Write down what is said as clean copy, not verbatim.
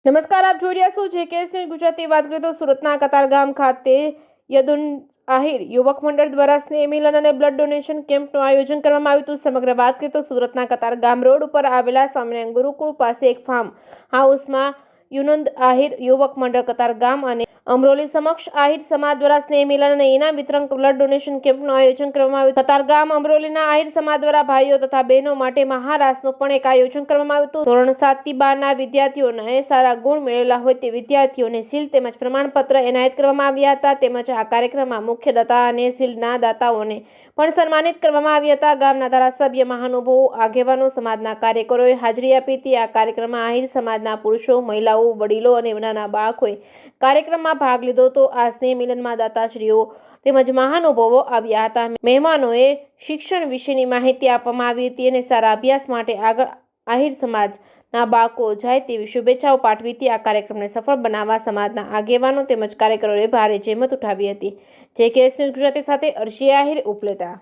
નમસ્કાર, આપ જોઈ રહ્યા છો જેકેએસ ન્યૂઝ ગુજરાતી. વાત કરીએ તો સુરતના કતારગામ ખાતે યદુન આહિર યુવક મંડળ દ્વારા સ્નેહ મિલન અને બ્લડ ડોનેશન કેમ્પનું આયોજન કરવામાં આવ્યું હતું. સમગ્ર વાત કરીએ તો સુરતના કતારગામ રોડ ઉપર આવેલા સ્વામિનારાયણ ગુરુકુળ પાસે એક ફાર્મ હાઉસમાં યુનંદ આહિર યુવક મંડળ કતારગામ અને અમરોલી સમક્ષ આહિર સમાજ દ્વારા સ્નેહ મિલન અને ઇનામ વિતરણ બ્લડ ડોનેશન કેમ્પનું આયોજન કરવામાં આવ્યું. કતારગામ અમરોલીના આહિર સમાજ દ્વારા ભાઈઓ તથા બહેનો માટે મહારાસનું પણ એક આયોજન કરવામાં આવ્યું હતું. ધોરણ 7 થી 12ના વિદ્યાર્થીઓને સારા ગુણ મેળવેલા હોય તે વિદ્યાર્થીઓને સીલ તેમજ પ્રમાણપત્ર એનાયત કરવામાં આવ્યા હતા. તેમજ આ કાર્યક્રમમાં મુખ્ય દાતા અને સીલના દાતાઓને પણ સન્માનિત કરવામાં આવ્યા હતા. ગામના ધારાસભ્ય, મહાનુભાવો, આગેવાનો, સમાજના કાર્યકરોએ હાજરી આપી હતી. આ કાર્યક્રમમાં આહિર સમાજના પુરુષો, મહિલાઓ, વડીલો અને નાના બાળકોએ કાર્યક્રમમાં ભાગ લીધો હતો. આ સ્નેહ મિલનમાં દાતાશ્રીઓ તેમજ મહાનુભાવો આવ્યા હતા. મહેમાનોએ શિક્ષણ વિશેની માહિતી આપવામાં આવી હતી અને સારા અભ્યાસ માટે આગળ આહિર સમાજના બાળકો જાય તેવી શુભેચ્છાઓ પાઠવી હતી. આ કાર્યક્રમને સફળ બનાવવા સમાજના આગેવાનો તેમજ કાર્યકરોએ ભારે જહેમત ઉઠાવી હતી. જેકેએસ ન્યૂઝ ગુજરાતી સાથે અર્શી આહિર, ઉપલેટા.